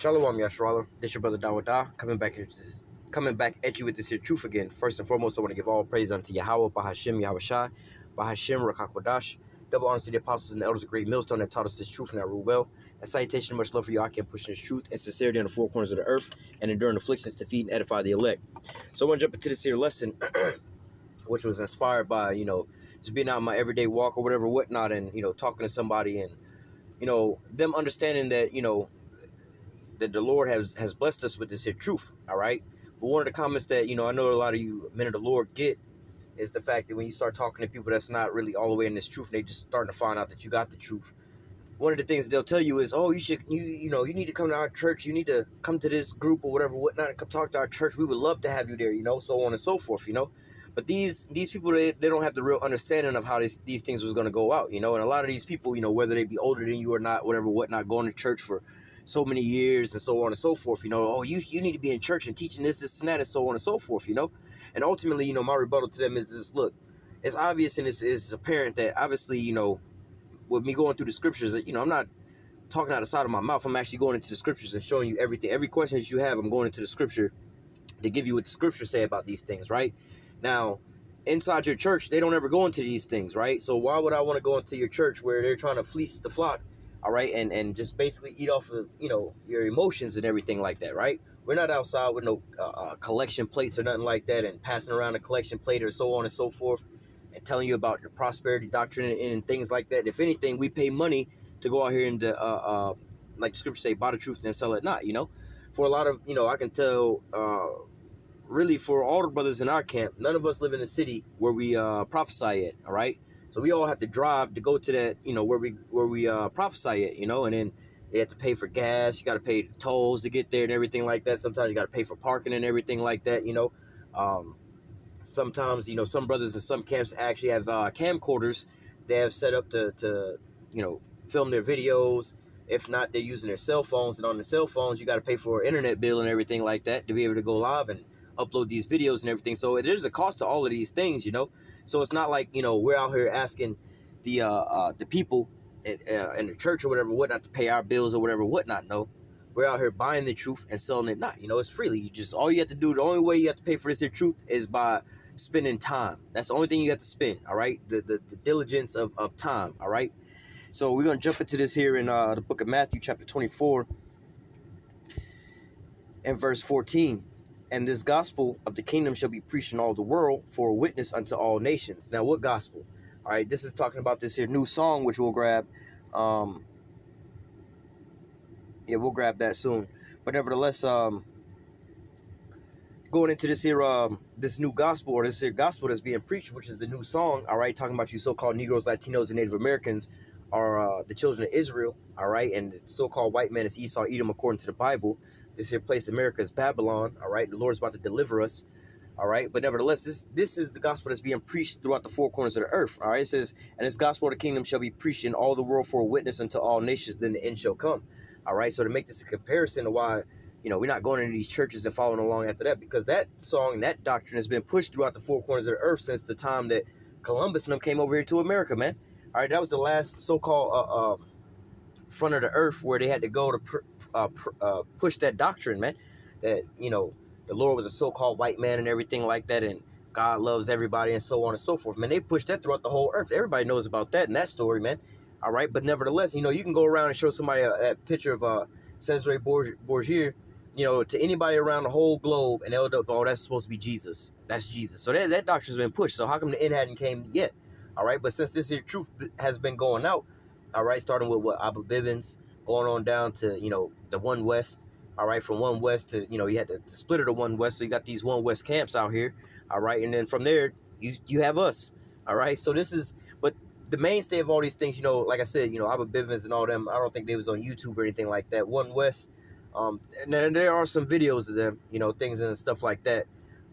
Shalom, Yashrala. This your brother Dawada, coming back at you with this here truth again. First and foremost, I want to give all praise unto Yahweh, Bahashim, Yahushai, Bahashim, Rakakwadash. Double honor to the apostles and the elders of Great Millstone that taught us this truth and that rule well. And salutation and much love for you. I can push this truth and sincerity on the four corners of the earth and enduring afflictions to feed and edify the elect. So I want to jump into this here lesson, which was inspired by, just being out in my everyday walk or whatever, whatnot, and, talking to somebody and, them understanding that, that the Lord has blessed us with this here truth, all right? But one of the comments that, I know a lot of you men of the Lord get is the fact that when you start talking to people that's not really all the way in this truth, and they just starting to find out that you got the truth. One of the things they'll tell you is, oh, you need to come to our church. You need to come to this group or whatever, whatnot, and come talk to our church. We would love to have you there, so on and so forth, But these people, they don't have the real understanding of how these things was going to go out, And a lot of these people, whether they be older than you or not, whatever, whatnot, going to church for so many years and so on and so forth, oh, you need to be in church and teaching this and that and so on and so forth, And ultimately, my rebuttal to them is this: look, it's obvious and it's apparent that obviously, with me going through the scriptures, I'm not talking out the side of my mouth. I'm actually going into the scriptures and showing you everything. Every question that you have, I'm going into the scripture to give you what the scriptures say about these things, right? Now, inside your church, they don't ever go into these things, right? So why would I want to go into your church where they're trying to fleece the flock, all right, and just basically eat off of, your emotions and everything like that, right? We're not outside with no collection plates or nothing like that and passing around a collection plate or so on and so forth and telling you about the prosperity doctrine and things like that. If anything, we pay money to go out here and, like the scripture say, buy the truth and sell it not, For a lot of, I can tell, really for all the brothers in our camp, none of us live in a city where we prophesy it, all right? So we all have to drive to go to that, where we prophesy it, and then you have to pay for gas, you got to pay the tolls to get there and everything like that. Sometimes you got to pay for parking and everything like that, Sometimes, some brothers in some camps actually have camcorders they have set up to film their videos. If not, they're using their cell phones, and on the cell phones, you got to pay for an internet bill and everything like that to be able to go live and upload these videos and everything. So there's a cost to all of these things, So it's not like, we're out here asking the people in the church or whatever, whatnot, to pay our bills or whatever, whatnot. No, we're out here buying the truth and selling it not. It's freely. All you have to do, the only way you have to pay for this here truth is by spending time. That's the only thing you have to spend, all right? The diligence of time, all right? So we're going to jump into this here in the book of Matthew, chapter 24, and verse 14. And this gospel of the kingdom shall be preached in all the world for a witness unto all nations. Now, what gospel? All right, this is talking about this here new song, which we'll grab. We'll grab that soon. But nevertheless, going into this here, this new gospel, or this here gospel that's being preached, which is the new song, all right, talking about you so-called Negroes, Latinos, and Native Americans are the children of Israel, all right, and the so-called white man is Esau, Edom, according to the Bible. This here place America is Babylon, all right? The Lord's about to deliver us, all right? But nevertheless, this is the gospel that's being preached throughout the four corners of the earth, all right? It says, and this gospel of the kingdom shall be preached in all the world for a witness unto all nations, then the end shall come, all right? So to make this a comparison to why, we're not going into these churches and following along after that, because that song, that doctrine has been pushed throughout the four corners of the earth since the time that Columbus and them came over here to America, man. All right, that was the last so-called front of the earth where they had to go to push that doctrine, man, that, the Lord was a so-called white man and everything like that, and God loves everybody and so on and so forth, man. They pushed that throughout the whole earth. Everybody knows about that and that story, man. All right, but nevertheless, you can go around and show somebody a picture of Cesare Borgia, to anybody around the whole globe, and they'll know, oh, that's supposed to be Jesus. That's Jesus. So that doctrine's been pushed. So how come the end hadn't came yet? All right, but since this here truth has been going out, all right, starting with Abba Bivens, going on down to, the One West, all right, from One West to, you had the split of the One West, so you got these One West camps out here, all right, and then from there, you have us, all right, so this is, but the mainstay of all these things, like I said, Abba Bivens and all them, I don't think they was on YouTube or anything like that. One West, and there are some videos of them, things and stuff like that,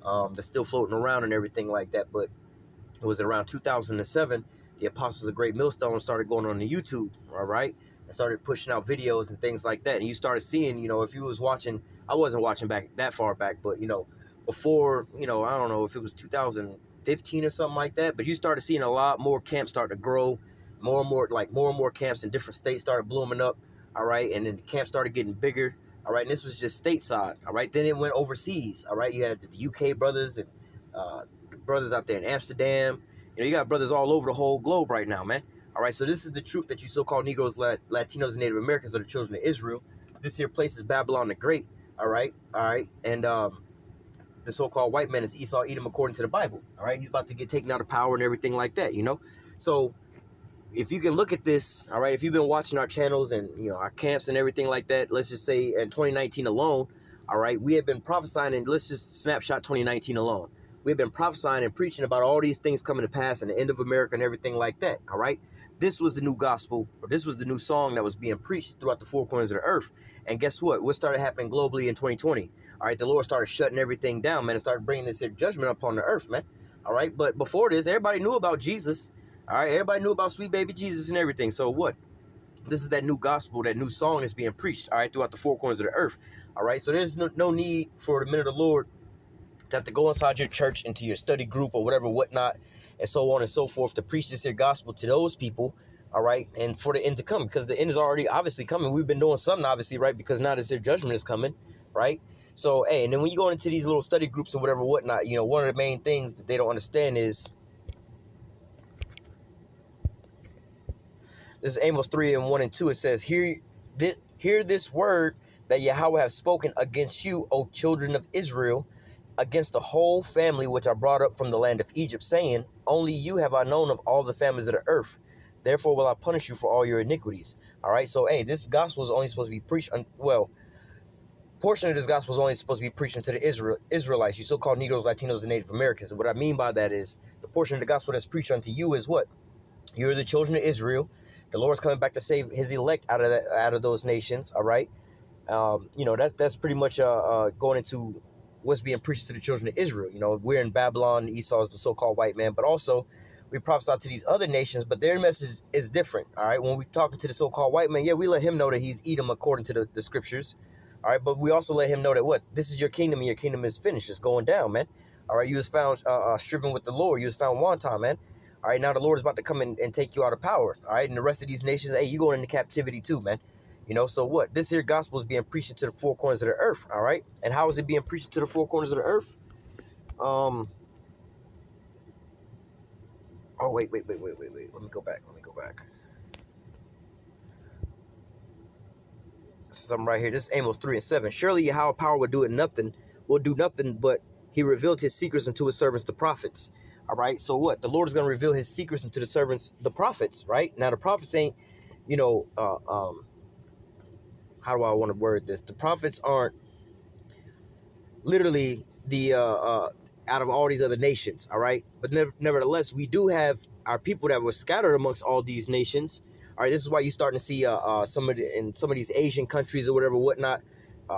that's still floating around and everything like that, but it was around 2007, the Apostles of Great Millstone started going on the YouTube, all right, and started pushing out videos and things like that. And you started seeing, if you was watching, I wasn't watching back that far back, but, before, I don't know if it was 2015 or something like that, but you started seeing a lot more camps start to grow, more and more camps in different states started blooming up, all right, and then the camps started getting bigger, All right, and this was just stateside. All right, then it went overseas. All right, you had the UK brothers and brothers out there in Amsterdam. You know, you got brothers all over the whole globe right now, man. All right, so this is the truth that you so-called Negroes, Latinos, and Native Americans are the children of Israel. This here place is Babylon the Great. All right, and the so-called white man is Esau, Edom, according to the Bible. All right, he's about to get taken out of power and everything like that. You know, so if you can look at this, all right, if you've been watching our channels and, you know, our camps and everything like that, let's just say in 2019 alone, all right, we have been prophesying, and let's just snapshot 2019 alone. We've been prophesying and preaching about all these things coming to pass and the end of America and everything like that, all right? This was the new gospel, or this was the new song that was being preached throughout the four corners of the earth. And guess what? What started happening globally in 2020? All right, the Lord started shutting everything down, man, and started bringing this judgment upon the earth, man. All right, but before this, everybody knew about Jesus. All right, everybody knew about sweet baby Jesus and everything. So what? This is that new gospel, that new song that's being preached, all right, throughout the four corners of the earth. All right, so there's no need for the men of the Lord to have to go inside your church, into your study group or whatever, whatnot, and so on and so forth, to preach this here gospel to those people, all right, and for the end to come, because the end is already obviously coming. We've been doing something, obviously, right, because now this here judgment is coming, right? So, hey, and then when you go into these little study groups or whatever, whatnot, you know, one of the main things that they don't understand is, this is Amos 3:1-2. It says, hear this word that Yahweh has spoken against you, O children of Israel, against the whole family which I brought up from the land of Egypt, saying, only you have I known of all the families of the earth. Therefore will I punish you for all your iniquities. All right, so, hey, this gospel is only supposed to be preached, portion of this gospel is only supposed to be preaching to the Israelites, you so-called Negroes, Latinos, and Native Americans. And what I mean by that is, the portion of the gospel that's preached unto you is what? You're the children of Israel. The Lord's coming back to save his elect out of those nations, all right? You know, that's pretty much going into what's being preached to the children of Israel. You know, we're in Babylon, Esau is the so-called white man, but also we prophesy to these other nations, but their message is different, all right? When we're talking to the so-called white man, yeah, we let him know that he's Edom according to the scriptures, all right? But we also let him know that what? This is your kingdom, and your kingdom is finished. It's going down, man. All right, you was found striven with the Lord. You was found wanton, man. All right, now the Lord is about to come in and take you out of power. All right, and the rest of these nations, hey, you going into captivity too, man. You know, so what? This here gospel is being preached to the four corners of the earth, all right? And how is it being preached to the four corners of the earth? Oh, wait. Let me go back. Something right here. This is Amos 3:7. Surely Yahweh power will do nothing, but he revealed his secrets unto his servants, the prophets. All right, so what? The Lord is going to reveal his secrets unto the servants, the prophets, right? Now, the prophets ain't, you know, how do I want to word this? The prophets aren't literally the, out of all these other nations, all right? But nevertheless, we do have our people that were scattered amongst all these nations. All right, this is why you're starting to see in some of these Asian countries or whatever, whatnot,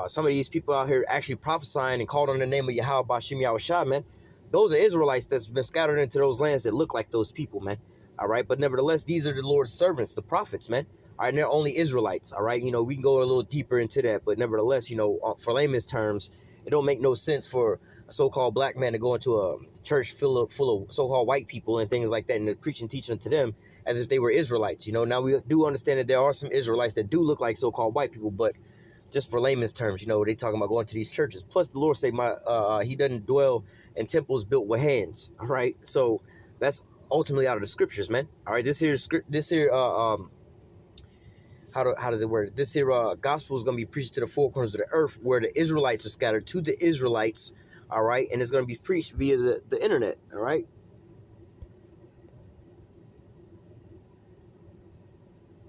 some of these people out here actually prophesying and called on the name of Yahweh Bashim Yahushua, man. Those are Israelites that's been scattered into those lands that look like those people, man. All right, but nevertheless, these are the Lord's servants, the prophets, man. All right, and they're only Israelites, all right? You know, we can go a little deeper into that, but nevertheless, you know, for layman's terms, it don't make no sense for a so-called black man to go into a church full of so-called white people and things like that, and preaching, teaching to them as if they were Israelites. You know, now we do understand that there are some Israelites that do look like so-called white people, but just for layman's terms, you know, they talking about going to these churches. Plus, the Lord say, he doesn't dwell in temples built with hands. All right, so that's ultimately out of the scriptures, man. All right, how does it work? This here gospel is going to be preached to the four corners of the earth, where the Israelites are scattered to the Israelites, all right? And it's going to be preached via the internet, all right?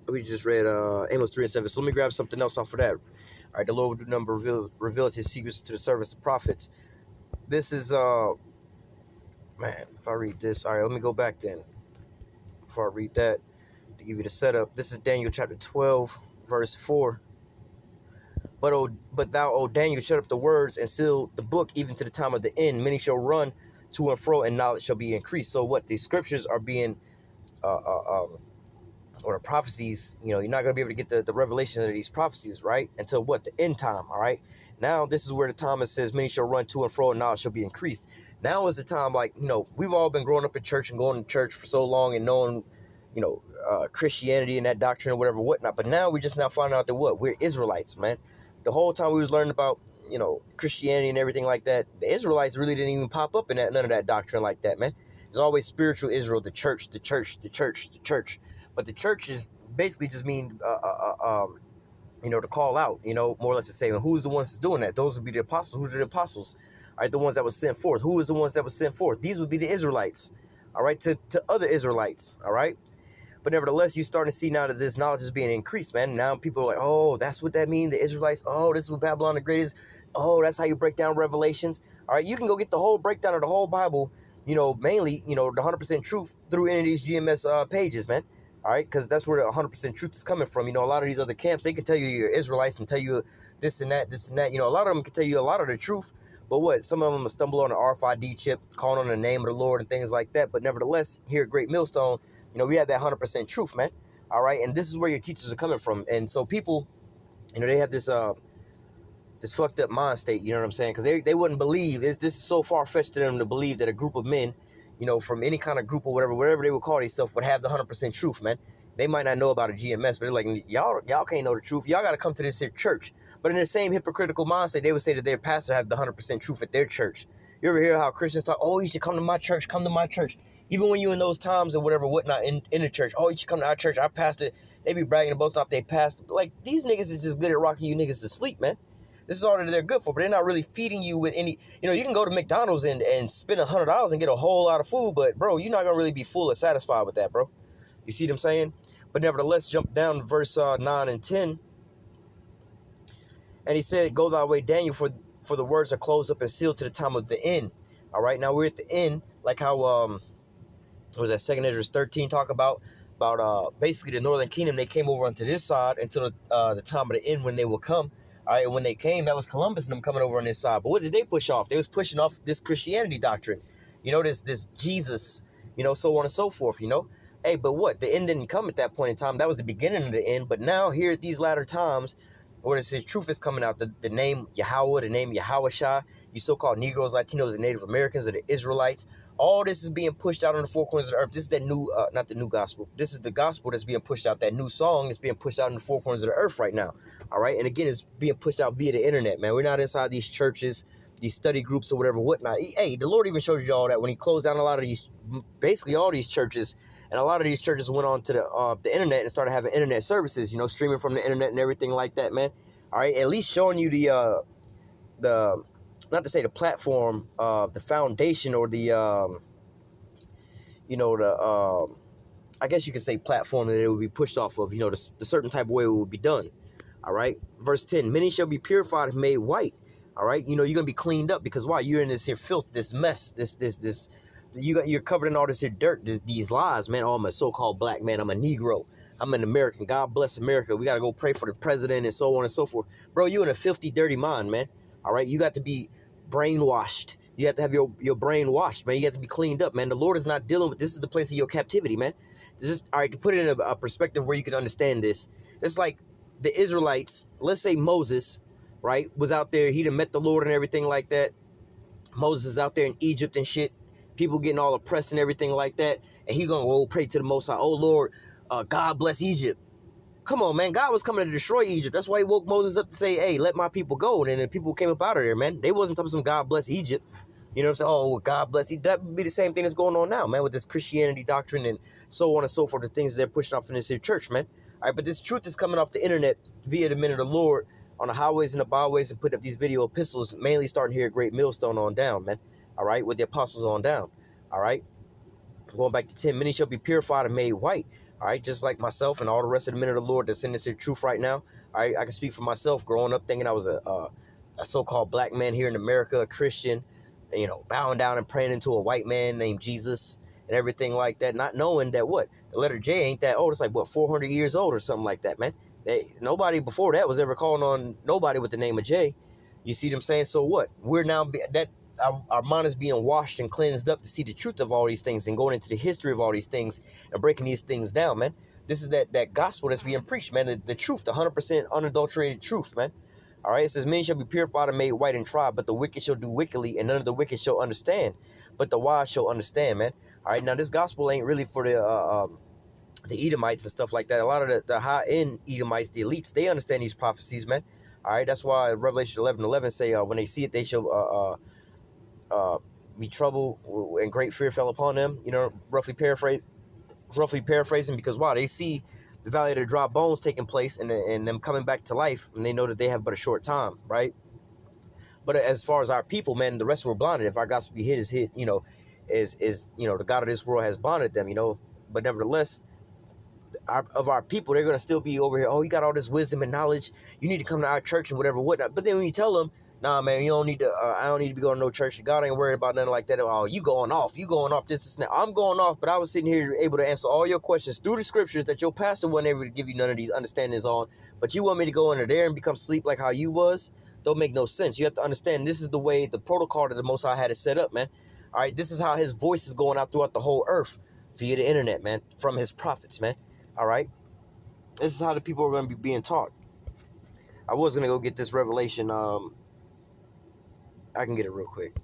We just read Amos 3:7. So let me grab something else off of that. All right, the Lord will do number revealed his secrets to the servants, the prophets. This is, man, if I read this, all right, let me go back then. Before I read that, to give you the setup, this is Daniel chapter 12, verse 4. But thou, O Daniel, shut up the words and seal the book even to the time of the end. Many shall run to and fro, and knowledge shall be increased. So what? These scriptures are being, or the prophecies, you know, you're not going to be able to get the revelation of these prophecies, right? Until what? The end time, all right? Now, this is where the time it says, many shall run to and fro, and knowledge shall be increased. Now is the time, like, you know, we've all been growing up in church and going to church for so long and knowing, you know, Christianity and that doctrine or whatever, whatnot. But now we just now finding out that what? We're Israelites, man. the whole time we was learning about, Christianity and everything like that, the Israelites really didn't even pop up in none of that doctrine like that, man. There's always spiritual Israel, the church, the church, the church, the church. But the church is basically just mean, to call out, more or less to say, well, who's the ones that's doing that? Those would be the apostles. Who are the apostles? All right, the ones that were sent forth. Who is the ones that were sent forth? These would be the Israelites, all right, to other Israelites, all right? But nevertheless, you're starting to see now that this knowledge is being increased, man. Now people are like, oh, that's what that means, the Israelites. Oh, this is what Babylon the Great is. Oh, that's how you break down Revelations. All right, you can go get the whole breakdown of the whole Bible, mainly, the 100% truth through any of these GMS pages, man. All right, because that's where the 100% truth is coming from. A lot of these other camps, they can tell you you're Israelites and tell you this and that, this and that. A lot of them can tell you a lot of the truth. But what? Some of them will stumble on an RFID chip, calling on the name of the Lord and things like that. But nevertheless, here at Great Millstone, we have that 100% truth, man. All right, and this is where your teachers are coming from. And so people, they have this fucked up mind state, you know what I'm saying? Because they wouldn't believe, this is so far-fetched to them to believe that a group of men, from any kind of group or whatever they would call themselves, would have the 100% truth, man. They might not know about a GMS, but they're like, y'all can't know the truth. Y'all got to come to this here church. But in the same hypocritical mindset, they would say that their pastor have the 100% truth at their church. You ever hear how Christians talk, oh, you should come to my church, come to my church. Even when you in those times or whatnot in the church, oh, you should come to our church, our pastor, they be bragging and boasting off their pastor. Like, these niggas is just good at rocking you niggas to sleep, man. This is all that they're good for, but they're not really feeding you with any, you can go to McDonald's and spend $100 and get a whole lot of food, but, bro, you're not going to really be full or satisfied with that, bro. You see what I'm saying? But nevertheless, jump down to verse 9 and 10. And he said, go thy way, Daniel, for the words are closed up and sealed to the time of the end. All right, now we're at the end, like how, what was that, 2 Esdras 13 talk about basically the northern kingdom. They came over onto this side until the time of the end when they will come. All right, and when they came, that was Columbus and them coming over on this side. But what did they push off? They was pushing off this Christianity doctrine, this Jesus, so on and so forth, Hey, but what? The end didn't come at that point in time. That was the beginning of the end. But now here at these latter times, where it says truth is coming out, the name Yahweh, the name Yahushua, you so-called Negroes, Latinos, and Native Americans, or the Israelites, all this is being pushed out on the four corners of the earth. This is that new, not the new gospel. This is the gospel that's being pushed out. That new song is being pushed out in the four corners of the earth right now. All right. And again, it's being pushed out via the internet, man. We're not inside these churches, these study groups or whatnot. Hey, the Lord even showed you all that when he closed down a lot of these, basically all these churches. And a lot of these churches went on to the internet and started having internet services, streaming from the internet and everything like that, man. All right. At least showing you the not to say the platform, the foundation or the, I guess you could say platform that it would be pushed off of, the certain type of way it would be done. All right. Verse 10, many shall be purified and made white. All right. You're going to be cleaned up because why? You're in this here filth, this mess, you're covered in all this here dirt, these lies, man. Oh, I'm a so-called black man. I'm a Negro. I'm an American. God bless America. We got to go pray for the president and so on and so forth. Bro, you in a filthy, dirty mind, man. All right. You got to be brainwashed. You have to have your brain washed, man. You have to be cleaned up, man. The Lord is not dealing with this. Is the place of your captivity, man. Just, all right, to put it in a perspective where you can understand this. It's like the Israelites, let's say Moses, right, was out there. He done met the Lord and everything like that. Moses is out there in Egypt and shit. People getting all oppressed and everything like that. And he going to pray to the Most High. Oh, Lord, God bless Egypt. Come on, man. God was coming to destroy Egypt. That's why he woke Moses up to say, hey, let my people go. And then the people came up out of there, man. They wasn't talking some God bless Egypt. You know what I'm saying? Oh, God bless Egypt. That would be the same thing that's going on now, man, with this Christianity doctrine and so on and so forth, the things that they're pushing off in this here church, man. All right, but this truth is coming off the internet via the men of the Lord on the highways and the byways and putting up these video epistles, mainly starting here at Great Millstone on down, man. All right, with the apostles on down. All right. Going back to 10, many shall be purified and made white. All right, just like myself and all the rest of the men of the Lord that's in this here truth right now. All right, I can speak for myself. Growing up thinking I was a so-called black man here in America, a Christian, bowing down and praying into a white man named Jesus and everything like that, not knowing that what? The letter J ain't that old. It's like, what, 400 years old or something like that, man. Nobody before that was ever calling on nobody with the name of J. You see what I'm saying? So what? We're now, our mind is being washed and cleansed up to see the truth of all these things and going into the history of all these things and breaking these things down, man. This is that gospel that's being preached, man. The truth, the 100% unadulterated truth, man. All right, it says, many shall be purified and made white and tried, but the wicked shall do wickedly, and none of the wicked shall understand, but the wise shall understand, man. All right, now this gospel ain't really for the Edomites and stuff like that. A lot of the high-end Edomites, the elites, they understand these prophecies, man. All right, that's why Revelation 11:11 say, when they see it, they shall be troubled and great fear fell upon them. You know, roughly paraphrasing, because why? They see the valley of the dry bones taking place and them coming back to life, and they know that they have but a short time, right? But as far as our people, man, the rest were blinded. If our gospel be hid, is hid, you know, is you know, the God of this world has blinded them, you know. But nevertheless, our people, they're gonna still be over here. Oh, you got all this wisdom and knowledge. You need to come to our church and whatever, whatnot. But then when you tell them, nah, man, you don't need to. I don't need to be going to no church. God ain't worried about nothing like that. Oh, you going off. You going off. This and that. I'm going off. But I was sitting here able to answer all your questions through the scriptures that your pastor wasn't able to give you none of these understandings on. But you want me to go into there and become sleep like how you was? Don't make no sense. You have to understand this is the way, the protocol that the Most High had it set up, man. All right, this is how his voice is going out throughout the whole earth via the internet, man, from his prophets, man. All right, this is how the people are going to be being taught. I was going to go get this revelation. I can get it real quick,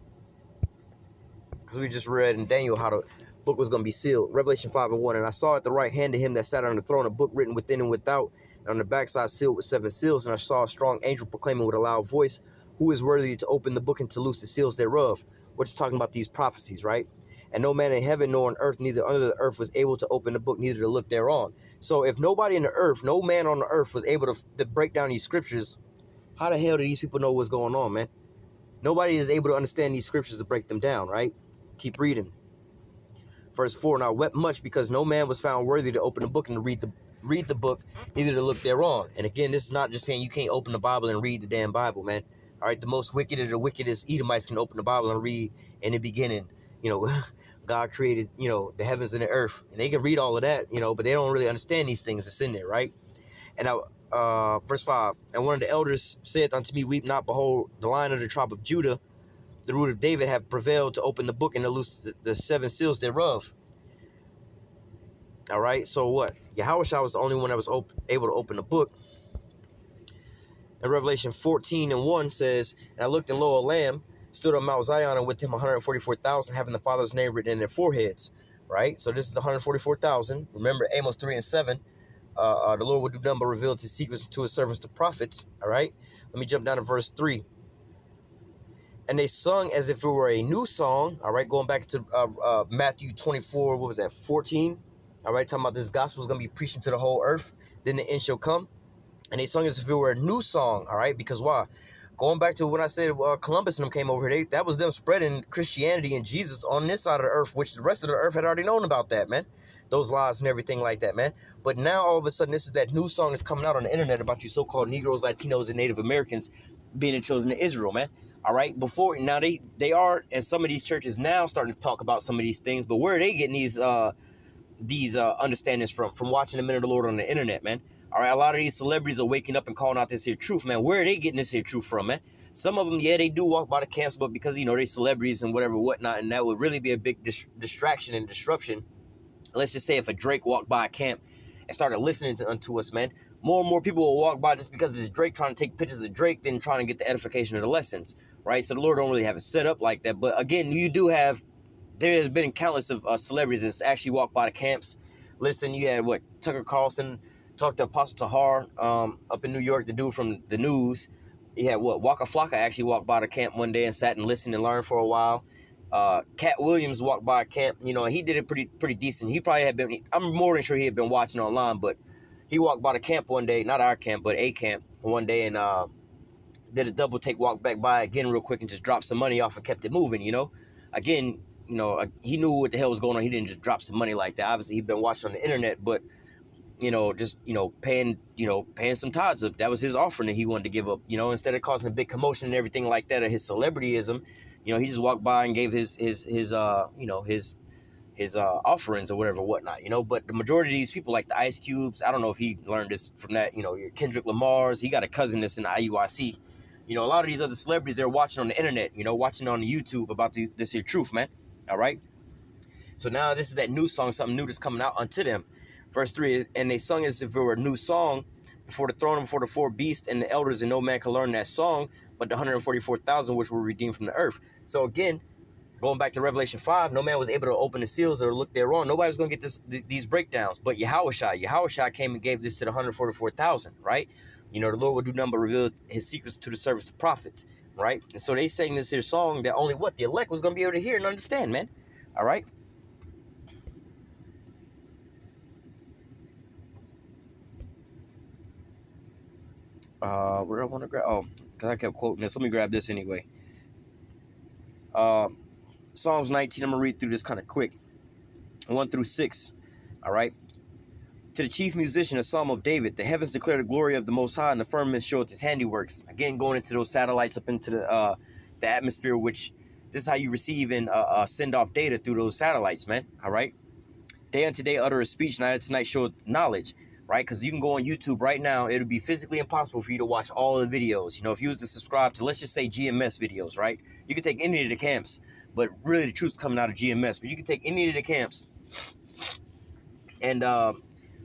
because we just read in Daniel how the book was going to be sealed. Revelation 5:1. And I saw at the right hand of him that sat on the throne a book written within and without, and on the backside sealed with 7 seals. And I saw a strong angel proclaiming with a loud voice, who is worthy to open the book and to loose the seals thereof? We're just talking about these prophecies, right? And no man in heaven nor on earth, neither under the earth, was able to open the book, neither to look thereon. So if nobody in the earth, no man on the earth was able to break down these scriptures, how the hell do these people know what's going on, man? Nobody is able to understand these scriptures to break them down, right? Keep reading. Verse 4, and I wept much because no man was found worthy to open the book and to read the book, neither to look thereon. And again, this is not just saying you can't open the Bible and read the damn Bible, man. All right, the most wicked of the wickedest Edomites can open the Bible and read in the beginning, you know, God created, you know, the heavens and the earth. And they can read all of that, you know, but they don't really understand these things that's in there, right? And now, verse 5, and one of the elders saith unto me, weep not, behold, the Lion of the tribe of Judah, the root of David, have prevailed to open the book and to loose the 7 seals thereof. All right, so what? Yahushua was the only one that was able to open the book. And Revelation 14:1 says, and I looked, and lo, a lamb stood on Mount Zion, and with him 144,000, having the Father's name written in their foreheads. Right? So this is the 144,000. Remember Amos 3:7. The Lord would do nothing but reveal his secrets to his servants, the prophets. All right? Let me jump down to verse 3. And they sung as if it were a new song. All right, going back to Matthew 24, what was that, 14? All right, talking about this gospel is going to be preaching to the whole earth. Then the end shall come. And they sung as if it were a new song. All right, because why? Going back to when I said Columbus and them came over here, that was them spreading Christianity and Jesus on this side of the earth, which the rest of the earth had already known about that, man. Those lies and everything like that, man. But now all of a sudden, this is that new song that's coming out on the internet about you so-called Negroes, Latinos, and Native Americans being the children of Israel, man. All right, before now they are, and some of these churches now starting to talk about some of these things, but where are they getting these understandings from watching the Men of the Lord on the internet, man? All right, a lot of these celebrities are waking up and calling out this here truth, man. Where are they getting this here truth from, man? Some of them, yeah, they do walk by the camps, but because, you know, they celebrities and whatever, whatnot, and that would really be a big distraction and disruption. Let's just say if a Drake walked by a camp and started listening to us, man, more and more people will walk by just because it's Drake, trying to take pictures of Drake than trying to get the edification of the lessons, right? So the Lord don't really have it set up like that. But again, you do have, there has been countless of celebrities that's actually walked by the camps. Listen, you had what, Tucker Carlson talked to Apostle Tahar up in New York, the dude from the news. You had what, Waka Flocka actually walked by the camp one day and sat and listened and learned for a while. Cat Williams walked by a camp, you know, and he did it pretty decent. He probably had been, I'm more than sure he had been watching online, but he walked by the camp one day, not our camp, but a camp one day, and did a double take, walk back by again real quick and just dropped some money off and kept it moving, you know. Again, you know, he knew what the hell was going on. He didn't just drop some money like that. Obviously, he'd been watching on the internet, but, you know, just, you know, paying some tithes up. That was his offering that he wanted to give up, you know, instead of causing a big commotion and everything like that, or his celebrityism. You know, he just walked by and gave his offerings or whatever, whatnot, you know. But the majority of these people, like the Ice Cubes, I don't know if he learned this from that, you know, your Kendrick Lamar's, he got a cousin that's in the IUIC. You know, a lot of these other celebrities, they're watching on the internet, you know, watching on the YouTube about this here truth, man. All right. So now this is that new song, something new that's coming out unto them. Verse 3, and they sung as if it were a new song before the throne and before the 4 beasts and the elders, and no man could learn that song but the 144,000 which were redeemed from the earth. So again, going back to Revelation 5, no man was able to open the seals or look thereon. Nobody was going to get these breakdowns. But Yahushua came and gave this to the 144,000, right? You know, the Lord will do nothing but reveal his secrets to the servants, the prophets, right? And so they sang this here song that only what? The elect was going to be able to hear and understand, man. All right? Where do I want to grab? Oh, because I kept quoting this. Let me grab this anyway. Psalms 19, I'm going to read through this kind of quick. 1 through 6, all right? To the chief musician, a psalm of David. The heavens declare the glory of the Most High, and the firmament showeth his handiworks. Again, going into those satellites up into the atmosphere, which this is how you receive and send off data through those satellites, man. All right. Day unto day utter a speech, night unto night showeth knowledge, right? Because you can go on YouTube right now. It'll be physically impossible for you to watch all the videos. You know, if you was to subscribe to, let's just say, GMS videos, right? You can take any of the camps, but really the truth's coming out of GMS. But you can take any of the camps and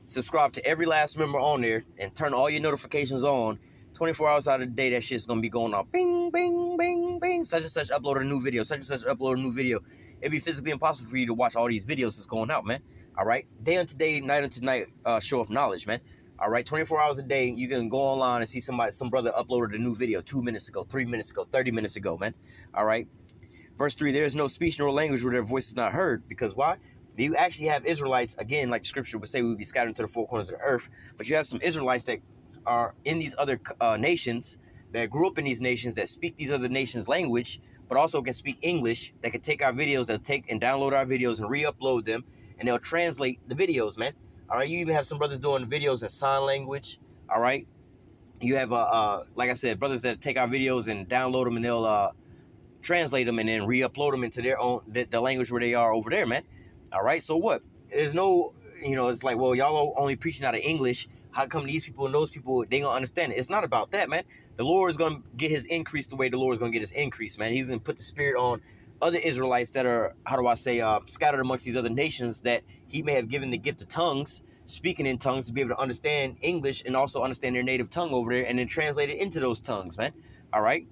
subscribe to every last member on there and turn all your notifications on. 24 hours out of the day, that shit's gonna be going off. Bing, bing, bing, bing. Such and such upload a new video. Such and such upload a new video. It'd be physically impossible for you to watch all these videos that's going out, man. All right? Day unto day, night unto night, show of knowledge, man. All right? 24 hours a day, you can go online and see some brother uploaded a new video 2 minutes ago, 3 minutes ago, 30 minutes ago, man. All right? Verse 3, there is no speech nor language where their voice is not heard. Because why? You actually have Israelites, again, like the scripture would say, we would be scattered into the four corners of the earth. But you have some Israelites that are in these other nations, that grew up in these nations, that speak these other nations' language, but also can speak English, that can take our videos, that take and download our videos and re-upload them, and they'll translate the videos, man. All right, you even have some brothers doing videos in sign language. All right, you have like I said, brothers that take our videos and download them, and they'll translate them and then re-upload them into their own the language where they are over there, man. All right, so what? There's no, you know, it's like, well, y'all are only preaching out of English. How come these people and those people, they gonna understand it? It's not about that, man. The Lord is gonna get his increase the way the Lord is gonna get his increase, man. He's gonna put the spirit on other Israelites that are, how do I say, scattered amongst these other nations, that he may have given the gift of tongues, speaking in tongues, to be able to understand English and also understand their native tongue over there, and then translate it into those tongues, man. All right,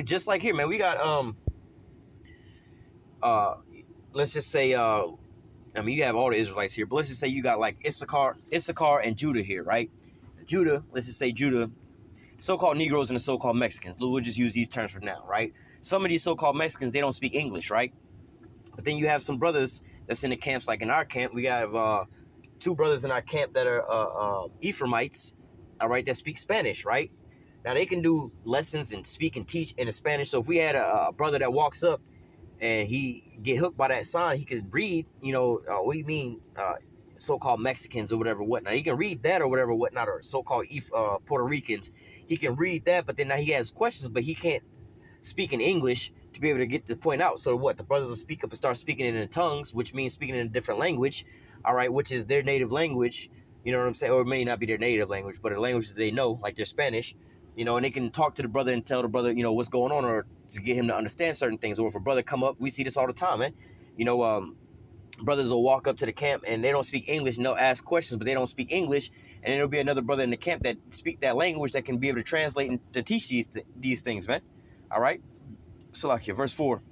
just like here, man, we got let's just say I mean, you have all the Israelites here, but let's just say you got like Issachar and Judah here, right? Judah, let's just say Judah, so-called Negroes and the so-called Mexicans. We'll just use these terms for now, right? Some of these so-called Mexicans, they don't speak English, right? But then you have some brothers that's in the camps, like in our camp. We have two brothers in our camp that are Ephraimites, all right, that speak Spanish, right? Now, they can do lessons and speak and teach in the Spanish. So if we had a brother that walks up and he get hooked by that sign, he could read, you know, what do you mean, so-called Mexicans or whatever, whatnot. He can read that or whatever, whatnot, or so-called Puerto Ricans. He can read that, but then now he has questions, but he can't speak in English to be able to get the point out. So what? The brothers will speak up and start speaking it in tongues, which means speaking in a different language, all right, which is their native language, you know what I'm saying? Or it may not be their native language, but a language that they know, like their Spanish, you know, and they can talk to the brother and tell the brother, you know, what's going on, or to get him to understand certain things. Or if a brother come up, we see this all the time, man. You know, brothers will walk up to the camp and they don't speak English, and they'll ask questions, but they don't speak English. And then there'll be another brother in the camp that speak that language, that can be able to translate and to teach these things, man. All right? Salakia, verse 4.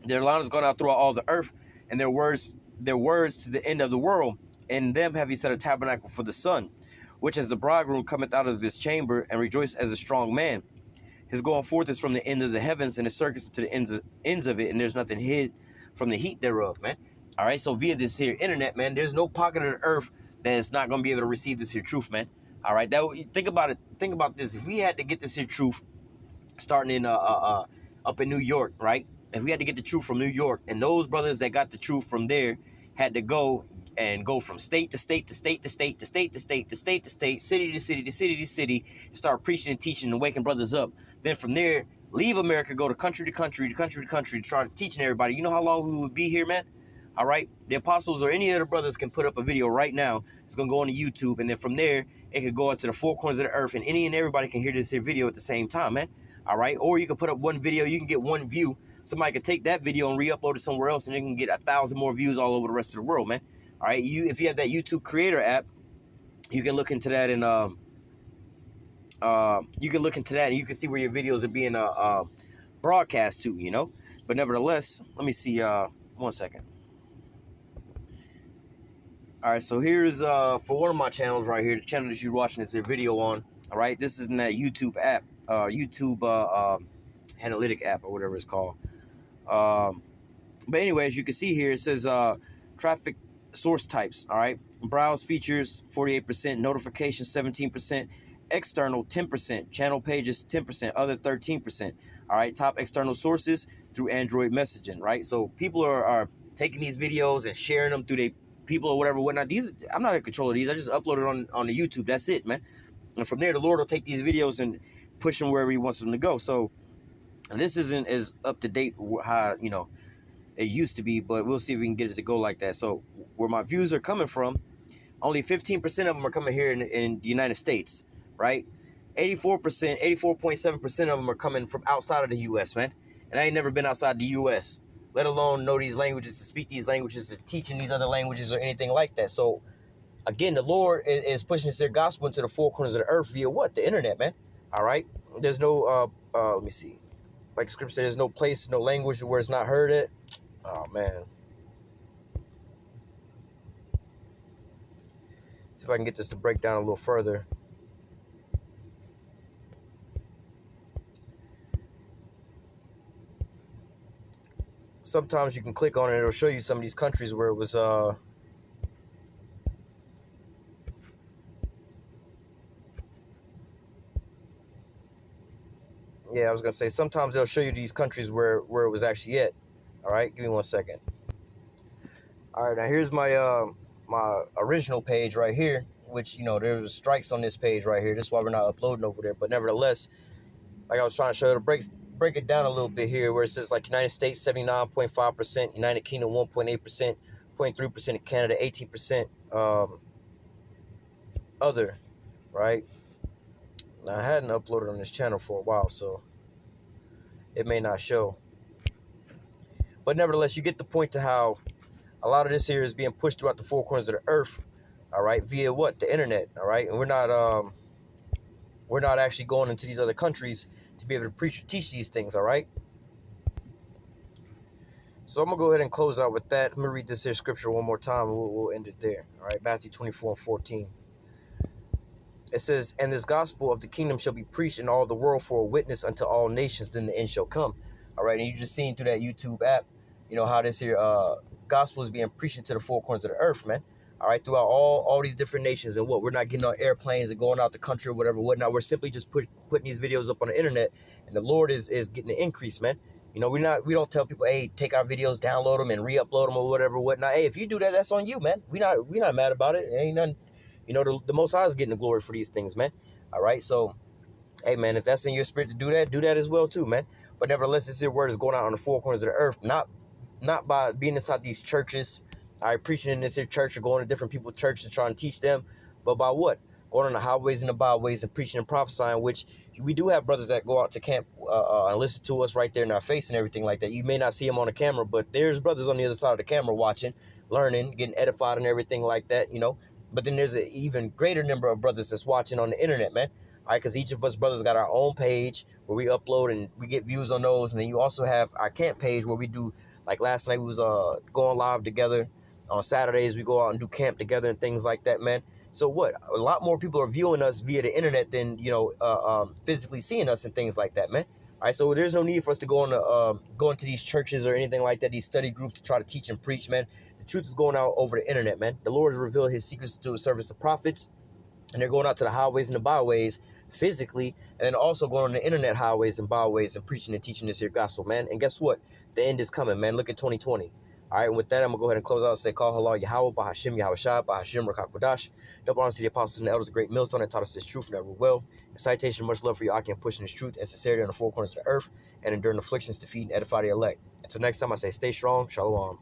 Their line has gone out throughout all the earth, and their words to the end of the world. In them have he set a tabernacle for the sun, which as the bridegroom cometh out of his chamber, and rejoice as a strong man. His going forth is from the end of the heavens, and his circuits to the ends of it, and there's nothing hid from the heat thereof, man. All right, so via this here internet, man, there's no pocket of the earth that is not going to be able to receive this here truth, man. All right, think about it. Think about this. If we had to get this here truth starting in up in New York, right? If we had to get the truth from New York, and those brothers that got the truth from there had to go from state to state to state to state to state to state to state to state, city to city to city to city, and start preaching and teaching and waking brothers up. Then from there, leave America, go to country to country to country to country to start teaching everybody. You know how long we would be here, man? All right? The apostles or any other brothers can put up a video right now. It's going to go on to YouTube, and then from there, it could go out to the four corners of the earth, and any and everybody can hear this here video at the same time, man. All right? Or you can put up one video, you can get one view. Somebody could take that video and re-upload it somewhere else, and they can get 1,000 more views all over the rest of the world, man. All right? If you have that YouTube Creator app, you can look into that, and you can look into that, and you can see where your videos are being broadcast to, you know. But nevertheless, let me see. 1 second. All right, so here's for one of my channels right here, the channel that you're watching this video on. All right, this is in that YouTube app, YouTube analytic app or whatever it's called. Um, but anyway, as you can see here, it says traffic source types. All right, browse features 48%, notifications 17%, external 10%, channel pages 10%, other 13%. All right, top external sources through Android messaging. Right, so people are taking these videos and sharing them through their people or whatever, whatnot. These, I'm not in control of these. I just upload it on the YouTube. That's it, man. And from there, the Lord will take these videos and push them wherever He wants them to go. So this isn't as up to date how it used to be, but we'll see if we can get it to go like that. So where my views are coming from, only 15% of them are coming here in the United States, right? 84%, 84.7% of them are coming from outside of the U.S., man. And I ain't never been outside the U.S., let alone know these languages, to speak these languages, to teaching these other languages or anything like that. So again, the Lord is pushing His gospel into the four corners of the earth via what? The internet, man. All right. There's no let me see. Like the scripture says, there's no place, no language where it's not heard at. Oh man. See if I can get this to break down a little further. Sometimes you can click on it, it'll show you some of these countries where it was yeah, I was gonna say sometimes they'll show you these countries where it was actually at. All right, give me 1 second. All right, now here's my my original page right here, which there was strikes on this page right here. This is why we're not uploading over there. But nevertheless, like I was trying to show you, to break it down a little bit here, where it says like United States 79.5%, United Kingdom 1.8%, 0.3% in Canada, 18% other, right? Now I hadn't uploaded on this channel for a while, so it may not show. But nevertheless, you get the point to how a lot of this here is being pushed throughout the four corners of the earth, all right, via what? The internet, all right? And we're not actually going into these other countries to be able to preach or teach these things, all right? So I'm going to go ahead and close out with that. Let me read this here scripture one more time, and we'll end it there, all right? Matthew 24:14. It says, and this gospel of the kingdom shall be preached in all the world for a witness unto all nations, then the end shall come, all right? And you just seen through that YouTube app, how this here gospel is being preached into the four corners of the earth, man. All right, throughout all these different nations. And what, we're not getting on airplanes and going out the country or whatever, whatnot. We're simply just putting these videos up on the internet, and the Lord is getting the increase, man. We don't tell people, hey, take our videos, download them, and re-upload them or whatever, whatnot. Hey, if you do that, that's on you, man. We not mad about it. It ain't nothing. The Most High is getting the glory for these things, man. All right, so hey, man, if that's in your spirit to do that as well too, man. But nevertheless, this here word is going out on the four corners of the earth, not by being inside these churches, all right, preaching in this here church or going to different people's churches and trying to teach them, but by what? Going on the highways and the byways and preaching and prophesying, which we do have brothers that go out to camp and listen to us right there in our face and everything like that. You may not see them on the camera, but there's brothers on the other side of the camera watching, learning, getting edified and everything like that, But then there's an even greater number of brothers that's watching on the internet, man. All right, because each of us brothers got our own page where we upload and we get views on those. And then you also have our camp page where we do, like last night we was going live together. On Saturdays we go out and do camp together and things like that, man. So what? A lot more people are viewing us via the internet than physically seeing us and things like that, man. All right, so there's no need for us to go into these churches or anything like that, these study groups to try to teach and preach, man. The truth is going out over the internet, man. The Lord has revealed His secrets to His servants, the prophets, and they're going out to the highways and the byways physically, and then also going on the internet highways and byways and preaching and teaching this here gospel, man. And guess what? The end is coming, man. Look at 2020. All right, and with that, I'm going to go ahead and close out and say, Call Halal Yahweh, Bahashim Yahushua, Bahashim Rakakwadash. Double honor to the apostles and the elders, the great millstone that taught us this truth and ever will. And citation, much love for you, I can push in this truth and sincerity on the four corners of the earth and enduring afflictions to feed and edify the elect. Until next time, I say, stay strong. Shalom.